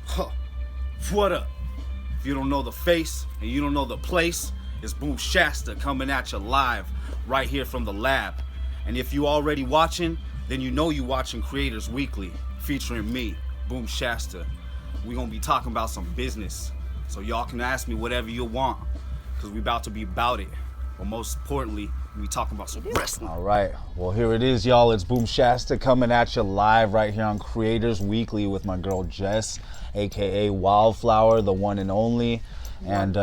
Huh. What up? If you don't know the face and you don't know the place, it's Boom Shasta coming at you live right here from the lab. And if you already watching, then you know you watching Creators Weekly featuring me, Boom Shasta. We gonna be talking about some business, so y'all can ask me whatever you want, cause we about to be about it. But most importantly, we talking about some wrestling. All right, well here it is, y'all. It's Boom Shasta coming at you live right here on Creators Weekly with my girl Jess, aka Wildflower, the one and only. And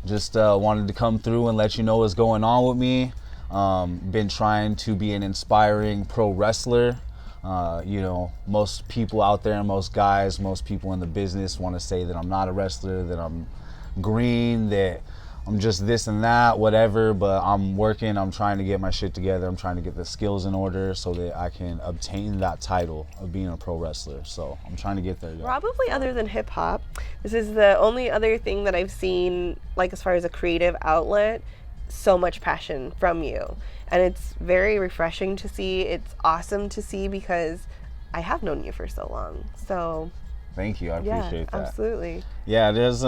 just wanted to come through and let you know what's going on with me. Been trying to be an inspiring pro wrestler. You know, most people out there, most guys, most people in the business want to say that I'm not a wrestler, that I'm green, that I'm just this and that, whatever, but I'm working, I'm trying to get my shit together, I'm trying to get the skills in order so that I can obtain that title of being a pro wrestler. So I'm trying to get there. Probably other than hip hop, this is the only other thing that I've seen, like as far as a creative outlet, so much passion from you. And it's very refreshing to see. It's awesome to see because I have known you for so long. So thank you, I appreciate that. Absolutely. Yeah, there's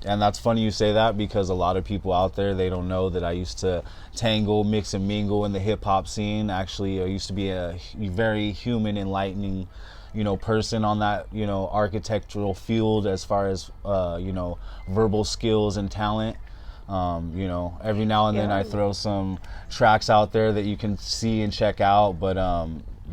and that's funny you say that because a lot of people out there, they don't know that I used to tangle, mix and mingle in the hip hop scene. Actually, I used to be a very human, enlightening, you know, person on that, you know, architectural field as far as, you know, verbal skills and talent. You know, every now and then I throw some tracks out there that you can see and check out, but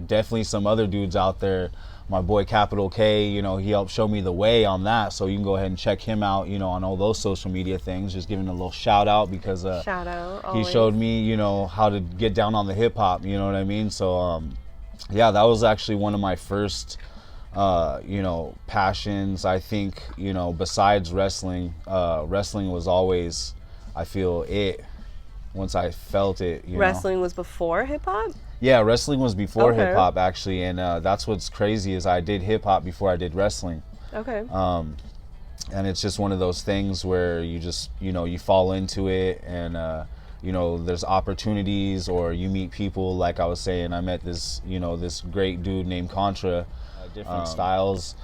definitely some other dudes out there. My boy Capital K, you know, he helped show me the way on that, so you can go ahead and check him out, you know, on all those social media things. Just giving a little shout out because shout out, he showed me, you know, how to get down on the hip hop, you know what I mean? So yeah, that was actually one of my first you know, passions. I think, you know, besides wrestling, wrestling was always, I feel, it once I felt it, you Wrestling know. was before hip hop? Yeah, wrestling was before hip hop actually, and that's what's crazy is I did hip hop before I did wrestling. Okay. And it's just one of those things where you just, you know, you fall into it, and you know, there's opportunities, or you meet people. Like I was saying, I met this, you know, this great dude named Contra. Different styles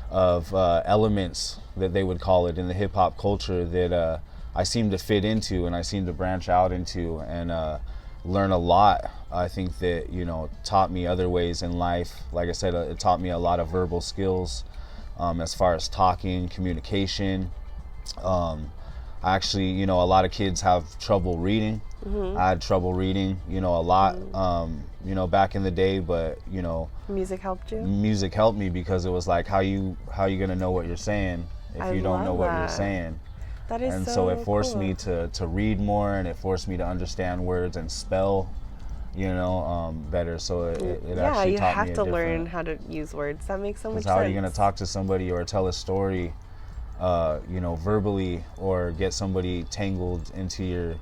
of elements that they would call it in the hip hop culture that I seem to fit into, and I seem to branch out into, and learn a lot. I think that, you know, taught me other ways in life. Like I said, it taught me a lot of verbal skills as far as talking, communication. Actually, you know, a lot of kids have trouble reading. I had trouble reading, you know, a lot, you know, back in the day, but, you know, music helped you? Music helped me because it was like, how you gonna know what you're saying if you don't know what you're saying? That is and so it forced cool. me to read more, and it forced me to understand words and spell, you know, better. So it actually taught me. Yeah, you have to learn how to use words. That makes so much sense. How are you gonna talk to somebody or tell a story, you know, verbally, or get somebody tangled into your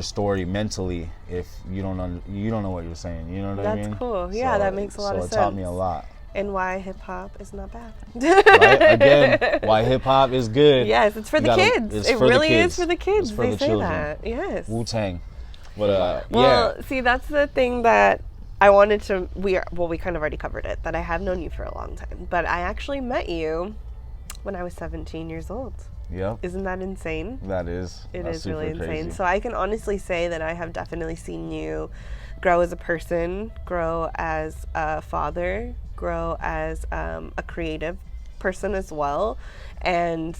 story mentally if you don't know what you're saying? You know what I mean? That's cool. Yeah, that makes a lot of sense. So it taught me a lot. And why hip hop is not bad. Right? Again, why hip hop is good. Yes, it's for the kids. It really is for the kids. They say that. Yes. Wu-Tang. But well, see, that's the thing that I wanted to. We kind of already covered it. That I have known you for a long time, but I actually met you when I was 17 years old. Yep. Isn't that insane? That is. It That's is really insane. crazy. So I can honestly say that I have definitely seen you grow as a person, grow as a father, grow as a creative person as well. And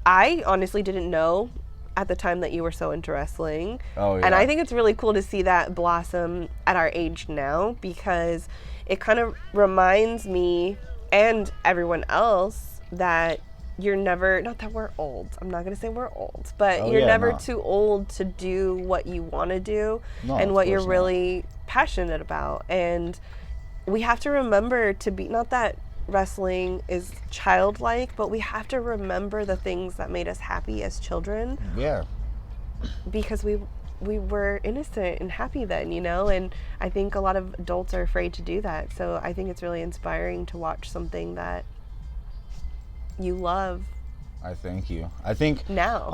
I honestly didn't know at the time that you were so into wrestling. Oh, yeah. And I think it's really cool to see that blossom at our age now, because it kind of reminds me and everyone else that you're never, not that we're old, I'm not going to say we're old, but you're never too old to do what you want to do and what you're really passionate about. And we have to remember to be, not that wrestling is childlike, but we have to remember the things that made us happy as children. Yeah. Because we were innocent and happy then, you know, and I think a lot of adults are afraid to do that. So I think it's really inspiring to watch something that you love. I thank you. I think now,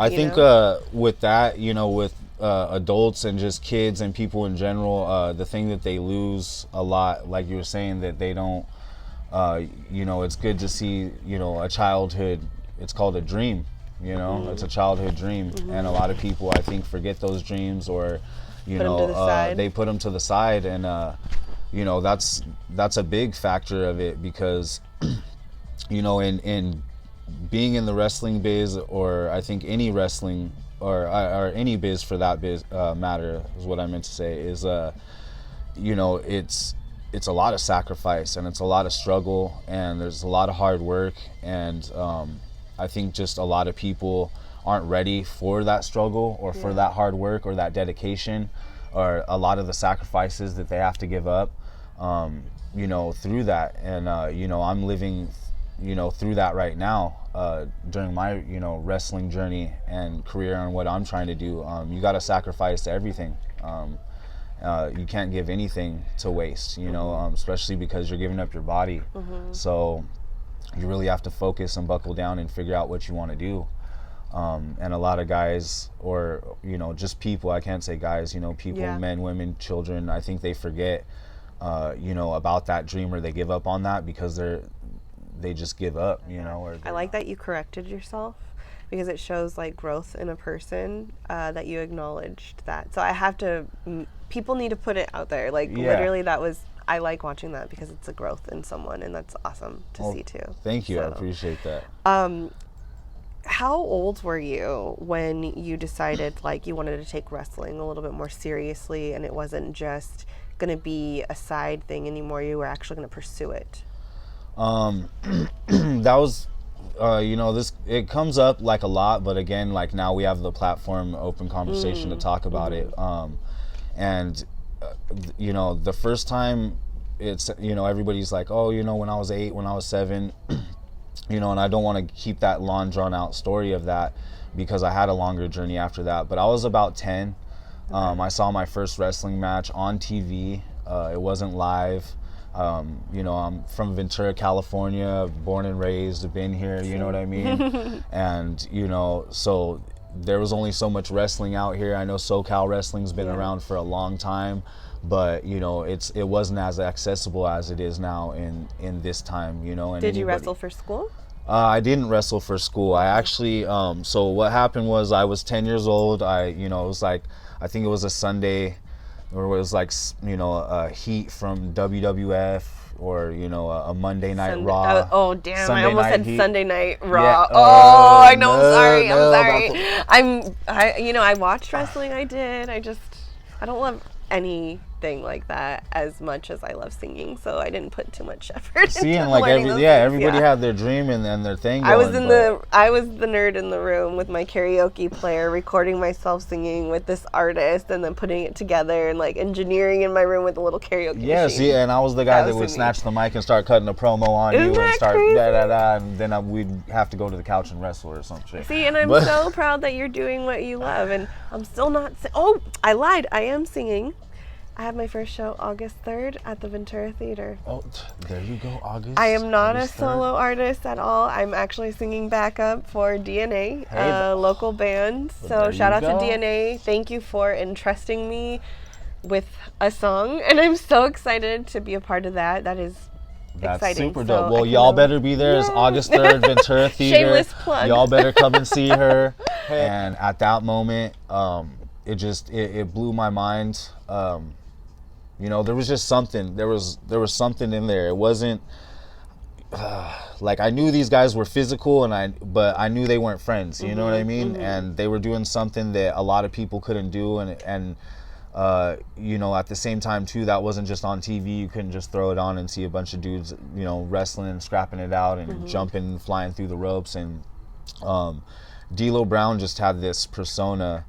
with that, you know, with adults and just kids and people in general, the thing that they lose a lot, like you were saying, that they don't, it's good to see, a childhood. It's called a dream, it's a childhood dream. And a lot of people, I think, forget those dreams, or, they put them to the side. And, that's a big factor of it, because, in being in the wrestling biz, or I think any wrestling, or any biz for that matter, is what I meant to say, is, it's a lot of sacrifice, and it's a lot of struggle, and there's a lot of hard work. And I think just a lot of people aren't ready for that struggle, or for that hard work, or that dedication, or a lot of the sacrifices that they have to give up, through that. And, I'm living, through that right now, during my, wrestling journey and career, and what I'm trying to do. You got to sacrifice everything. You can't give anything to waste, especially because you're giving up your body. So you really have to focus and buckle down and figure out what you want to do. And a lot of guys, or, just people, I can't say guys, people, men, women, children, I think they forget, about that dream, or they give up on that because they just give up, or I like that you corrected yourself, because it shows like growth in a person, that you acknowledged that. So I have to, people need to put it out there. Like literally I like watching that, because it's a growth in someone, and that's awesome to see too. Thank you. So, I appreciate that. How old were you when you decided like you wanted to take wrestling a little bit more seriously, and it wasn't just going to be a side thing anymore, you were actually going to pursue it? That was, it comes up like a lot, but again, like now we have the platform, open conversation to talk about it. And, the first time it's, everybody's like, oh, when I was 8, when I was 7, and I don't want to keep that long drawn out story of that, because I had a longer journey after that. But I was about 10. I saw my first wrestling match on TV. It wasn't live. I'm from Ventura, California, born and raised, been here, you know what I mean? And, so there was only so much wrestling out here. I know SoCal wrestling's been around for a long time, but, it wasn't as accessible as it is now in this time, And Did you wrestle for school? I didn't wrestle for school. I actually, so what happened was, I was 10 years old. It was like, I think it was a Sunday, or it was like, a heat from WWF, or, a Monday Night Raw. Oh, damn. Sunday I almost said Heat. Sunday Night Raw. Yeah. Oh, I know. I'm No, sorry. I watched wrestling. I don't love anything like that as much as I love singing, so I didn't put too much effort See, into and like learning those everybody things. had their dream and their thing going. I was the nerd in the room with my karaoke player, recording myself singing with this artist, and then putting it together, and like engineering in my room with a little karaoke machine. See, and I was the guy that would me. snatch the mic and start cutting a promo on Isn't you and that start crazy? and then we'd have to go to the couch and wrestle or some shit. See, and I'm so proud that you're doing what you love, and I'm still not. I lied. I am singing. I have my first show August 3rd at the Ventura Theater. Oh, there you go, August. I am not August a solo 3rd. artist at all. I'm actually singing backup for DNA, Hey, a local band. Well, So there shout you out to go. DNA. Thank you for entrusting me with a song, and I'm so excited to be a part of that. That is That's exciting. super So dope. Well, I y'all can- better be there. It's August 3rd, Ventura Theater. Shameless plug. Y'all better come and see her. And at that moment, it blew my mind. There was just something. There was something in there. It wasn't like I knew these guys were physical, but I knew they weren't friends. You know what I mean? And they were doing something that a lot of people couldn't do, and at the same time too, that wasn't just on TV. You couldn't just throw it on and see a bunch of dudes, wrestling and scrapping it out and jumping and flying through the ropes. And D'Lo Brown just had this persona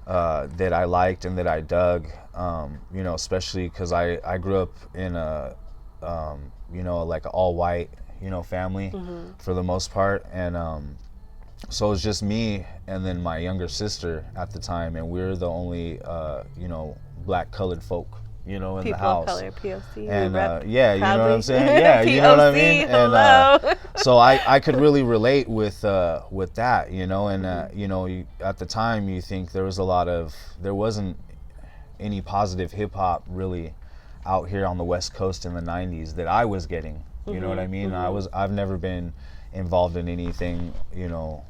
that I liked and that I dug, especially because I grew up in a, like an all white, family for the most part. And so it was just me and then my younger sister at the time, and we were the only, black colored folk, you know, in People the house. of color, POC. And rep yeah, you know what I'm proudly. saying? Yeah, you know what I mean? Hello. And so I could really relate with that, you know, and you know, at the time you think there wasn't any positive hip hop really out here on the West Coast in the 90s that I was getting. You know what I mean? I've never been involved in anything, you know,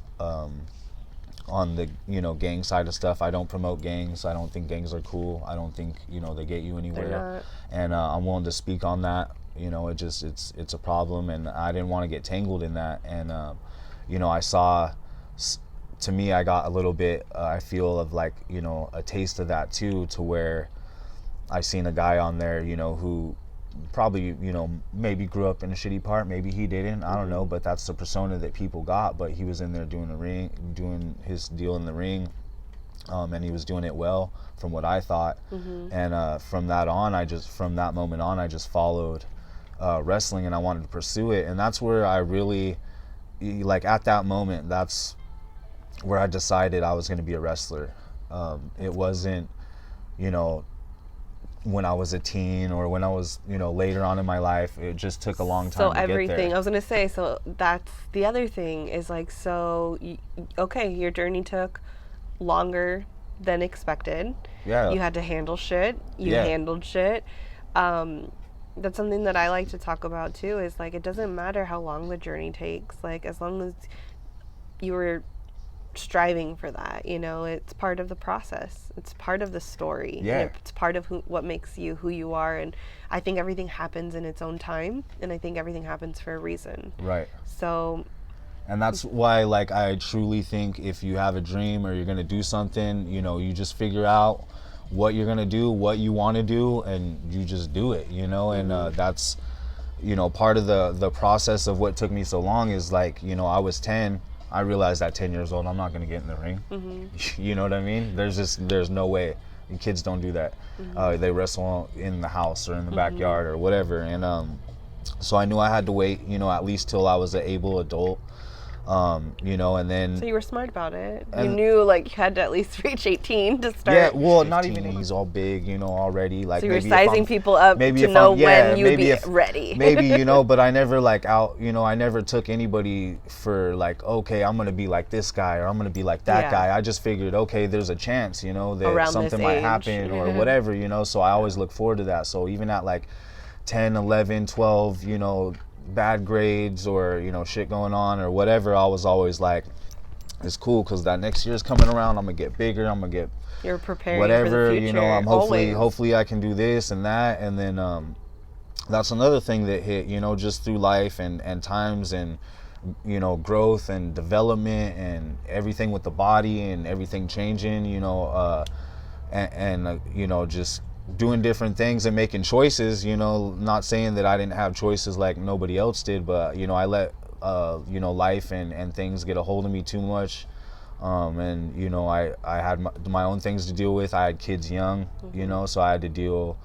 on the, you know, gang side of stuff. I don't promote gangs. I don't think gangs are cool. I don't think, you know, they get you anywhere. And I'm willing to speak on that. You know, it's a problem, and I didn't want to get tangled in that. And you know, to me, I got a little bit, I feel, of like, you know, a taste of that too, to where I seen a guy on there, you know, who probably, you know, maybe grew up in a shitty part, maybe he didn't, I don't know, but that's the persona that people got. But he was in there doing his deal in the ring, and he was doing it well from what I thought. And from that moment on, I just followed wrestling, and I wanted to pursue it. And that's where I really, like, at that moment, that's where I decided I was going to be a wrestler. It wasn't, you know, when I was a teen or when I was, you know, later on in my life. It just took a long time to get there. I was gonna say, so that's the other thing is like, so okay, your journey took longer than expected. Yeah. You had to handle shit. You handled shit. That's something that I like to talk about too, is like, it doesn't matter how long the journey takes, like, as long as you were striving for that, you know, it's part of the process, it's part of the story. It's part of what makes you who you are. And I think everything happens in its own time, and I think everything happens for a reason. Right. So, and that's why, like, I truly think if you have a dream or you're gonna do something, you know, you just figure out what you're gonna do, what you want to do, and you just do it, you know. And that's, you know, part of the process of what took me so long is, like, you know, I was 10. I realized at 10 years old, I'm not going to get in the ring. You know what I mean? There's no way. Kids don't do that. They wrestle in the house or in the backyard or whatever. And so I knew I had to wait, you know, at least till I was an able adult. You know, and then... So you were smart about it. You knew, like, you had to at least reach 18 to start. Yeah, well, not even... He's all big, you know, already. Like, so you were sizing people up to know when you'd be ready. Maybe, you know, but I never, like, I never took anybody for, like, okay, I'm going to be like this guy or I'm going to be like that guy. I just figured, okay, there's a chance, you know, that around something might happen or whatever, you know. So I always look forward to that. So even at, like, 10, 11, 12, you know, bad grades or, you know, shit going on or whatever, I was always like, it's cool because that next year's coming around, I'm gonna get bigger, I'm gonna get, you're preparing whatever, for the future, you know, I'm hopefully I can do this and that. And then that's another thing that hit, you know, just through life and times and, you know, growth and development and everything with the body and everything changing, you know, and you know, just doing different things and making choices, you know, not saying that I didn't have choices like nobody else did, but, you know, I let, you know, life and things get a hold of me too much. And, you know, I had my own things to deal with. I had kids young, you know, so I had to deal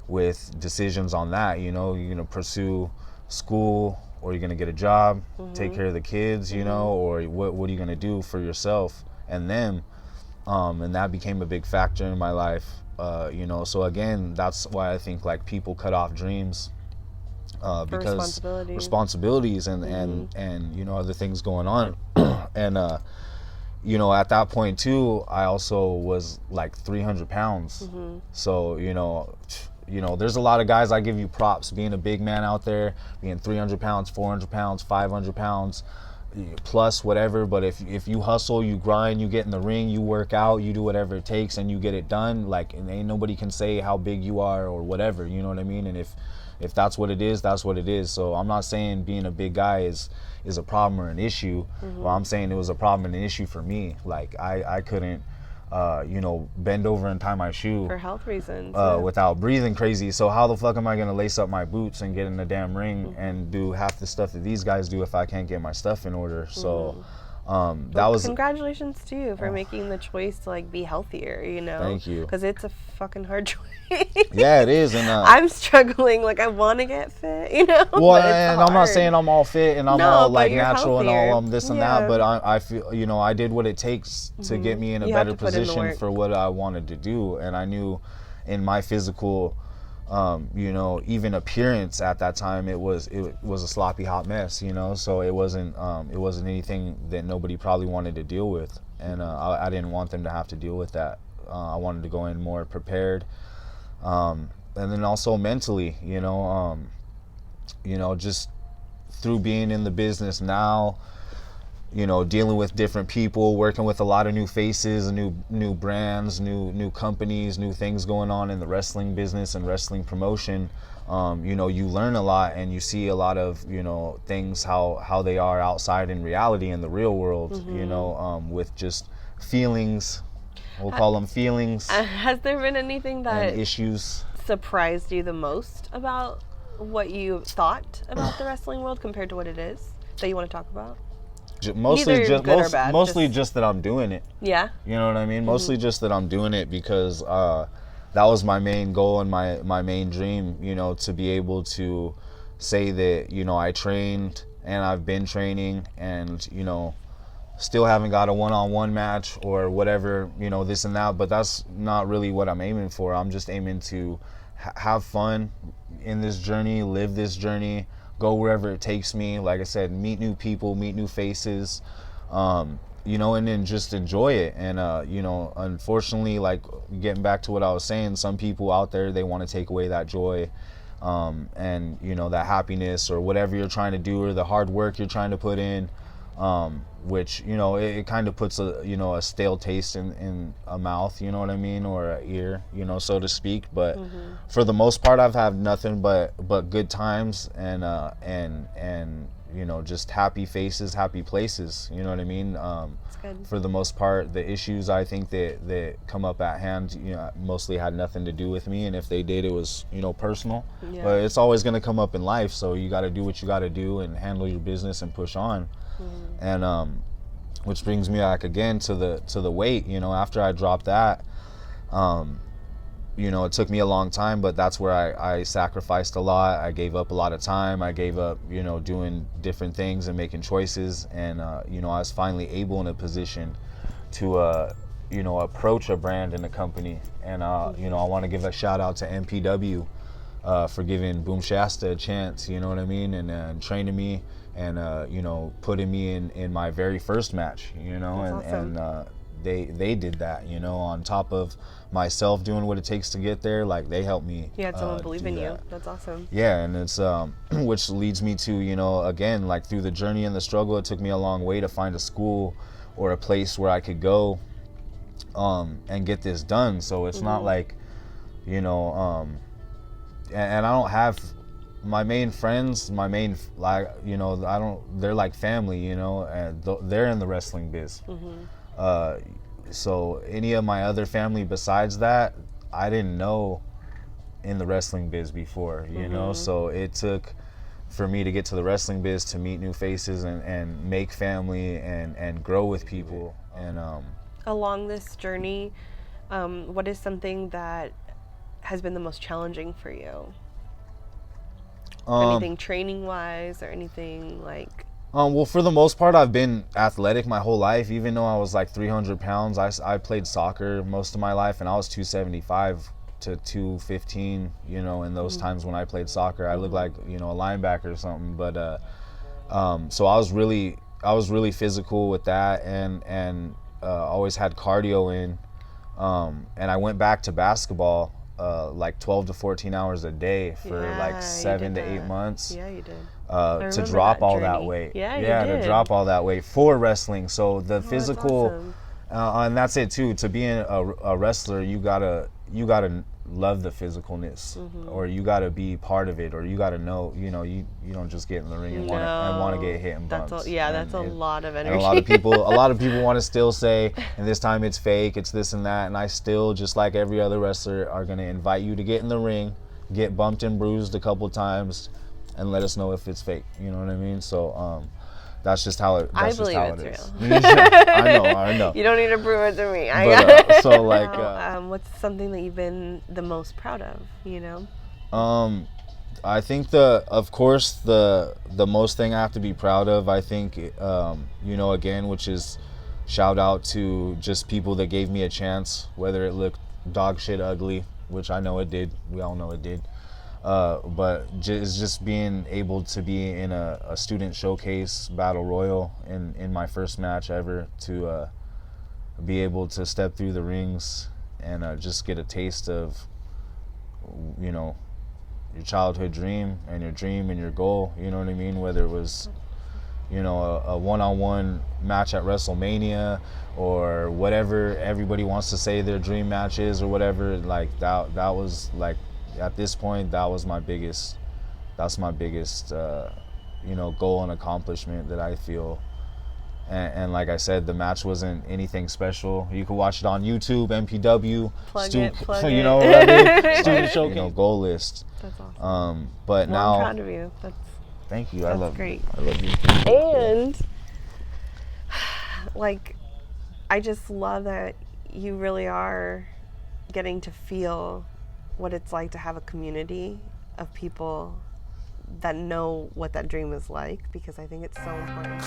with decisions on that, you know. You're going to pursue school or you're going to get a job, take care of the kids, you know, or what are you going to do for yourself and them? And that became a big factor in my life. You know, so again, that's why I think, like, people cut off dreams because responsibilities and you know, other things going on. And you know, at that point too, I also was like 300 pounds. So you know, there's a lot of guys, I give you props being a big man out there, being 300 pounds, 400 pounds, 500 pounds plus whatever. But if you hustle, you grind, you get in the ring, you work out, you do whatever it takes and you get it done, like, and ain't nobody can say how big you are or whatever, you know what I mean? And if that's what it is, that's what it is. So I'm not saying being a big guy is a problem or an issue. Well, I'm saying it was a problem and an issue for me. Like, I couldn't you know, bend over and tie my shoe for health reasons without breathing crazy. So how the fuck am I gonna lace up my boots and get in the damn ring and do half the stuff that these guys do if I can't get my stuff in order? So that was... Congratulations to you for making the choice to, like, be healthier, you know? Thank you. Because it's a fucking hard choice. Yeah, it is. And I'm struggling. Like, I want to get fit, you know? Well, and I'm not saying I'm all fit and I'm all, like, natural healthier. And all this and that, but I feel, you know, I did what it takes to get me in a better position for what I wanted to do. And I knew in my physical You know, even appearance at that time, it was a sloppy hot mess, you know. So it wasn't anything that nobody probably wanted to deal with, and I didn't want them to have to deal with that. I wanted to go in more prepared, and then also mentally, you know, just through being in the business now, you know, dealing with different people, working with a lot of new faces, new brands, new companies, new things going on in the wrestling business and wrestling promotion. You know, you learn a lot and you see a lot of, you know, things how they are outside in reality in the real world, you know, with just feelings. We'll call them feelings. Has there been anything that and issues surprised you the most about what you thought about the wrestling world compared to what it is that you want to talk about? Mostly Neither just good or bad, mostly just that I'm doing it. Yeah. You know what I mean? Mostly just that I'm doing it because that was my main goal and my main dream, you know, to be able to say that, you know, I trained and I've been training and, you know, still haven't got a one-on-one match or whatever, you know, this and that, but that's not really what I'm aiming for. I'm just aiming to have fun in this journey, live this journey, go wherever it takes me. Like I said, meet new people, meet new faces, you know, and then just enjoy it. And, you know, unfortunately, like getting back to what I was saying, some people out there, they want to take away that joy, and, you know, that happiness or whatever you're trying to do or the hard work you're trying to put in, which, you know, it kind of puts a stale taste in a mouth, you know what I mean, or an ear, you know, so to speak. But for the most part, I've had nothing but good times and you know, just happy faces, happy places, you know what I mean. That's good. For the most part, the issues I think that come up at hand, you know, mostly had nothing to do with me, and if they did, it was, you know, personal. Yeah. But it's always going to come up in life, so you got to do what you got to do and handle your business and push on. And which brings me back again to the weight. You know, after I dropped that, you know, it took me a long time, but that's where I sacrificed a lot. I gave up a lot of time. I gave up, you know, doing different things and making choices. And you know, I was finally able in a position to you know, approach a brand and a company. And you know, I want to give a shout out to MPW for giving Boom Shasta a chance. You know what I mean, and training me. And you know, putting me in my very first match, you know. That's awesome. And they did that, you know, on top of myself doing what it takes to get there. Like, they helped me. You had someone believe in do you. that. That's awesome. Yeah, and it's which leads me to, you know, again, like through the journey and the struggle, it took me a long way to find a school or a place where I could go and get this done. So it's not like, you know, and I don't have my main friends, like, you know, they're like family, you know, and they're in the wrestling biz. So any of my other family besides that, I didn't know in the wrestling biz before, you know. So it took for me to get to the wrestling biz to meet new faces and make family and grow with people. And Along this journey, what is something that has been the most challenging for you? Anything training wise or anything like? Well, for the most part, I've been athletic my whole life. Even though I was like 300 pounds, I played soccer most of my life, and I was 275 to 215, you know, in those times when I played soccer. I looked like, you know, a linebacker or something. But so I was really physical with that, and always had cardio in. And I went back to basketball like 12 to 14 hours a day for like 7 to 8 months. Yeah, you did. To drop all that weight. Yeah, you to did. drop all that weight for wrestling. So the physical, that's awesome. and that's it too. To be a wrestler, you gotta love the physicalness, or you gotta be part of it, or you gotta know. You know, you don't just get in the ring and want to get hit and bumps. That's a lot of energy. And a lot of people want to still say, and this time it's fake, it's this and that. And I still, just like every other wrestler, are gonna invite you to get in the ring, get bumped and bruised a couple times, and let us know if it's fake. You know what I mean? So that's just how it. I That's just believe how it's it is. real. I know. You don't need to prove it to me. But, so like, what's something that you've been the most proud of? You know. I think of course the most thing I have to be proud of, I think, you know, again, which is shout out to just people that gave me a chance, whether it looked dog shit ugly, which I know it did. We all know it did. But it's just being able to be in a student showcase battle royal in my first match ever, to be able to step through the rings and just get a taste of, you know, your childhood dream and your goal, you know what I mean? Whether it was, you know, a one-on-one match at WrestleMania or whatever everybody wants to say their dream match is or whatever, like that was like, at this point, that's my biggest you know, goal and accomplishment that I feel. And like I said, the match wasn't anything special. You can watch it on YouTube, MPW, Plug you know what I mean? Student showcase, you know, goal list. That's awesome. But Well, now, I'm proud of you. thank you. That's great. I love you. And like, I just love that you really are getting to feel what it's like to have a community of people that know what that dream is like, because I think it's so important.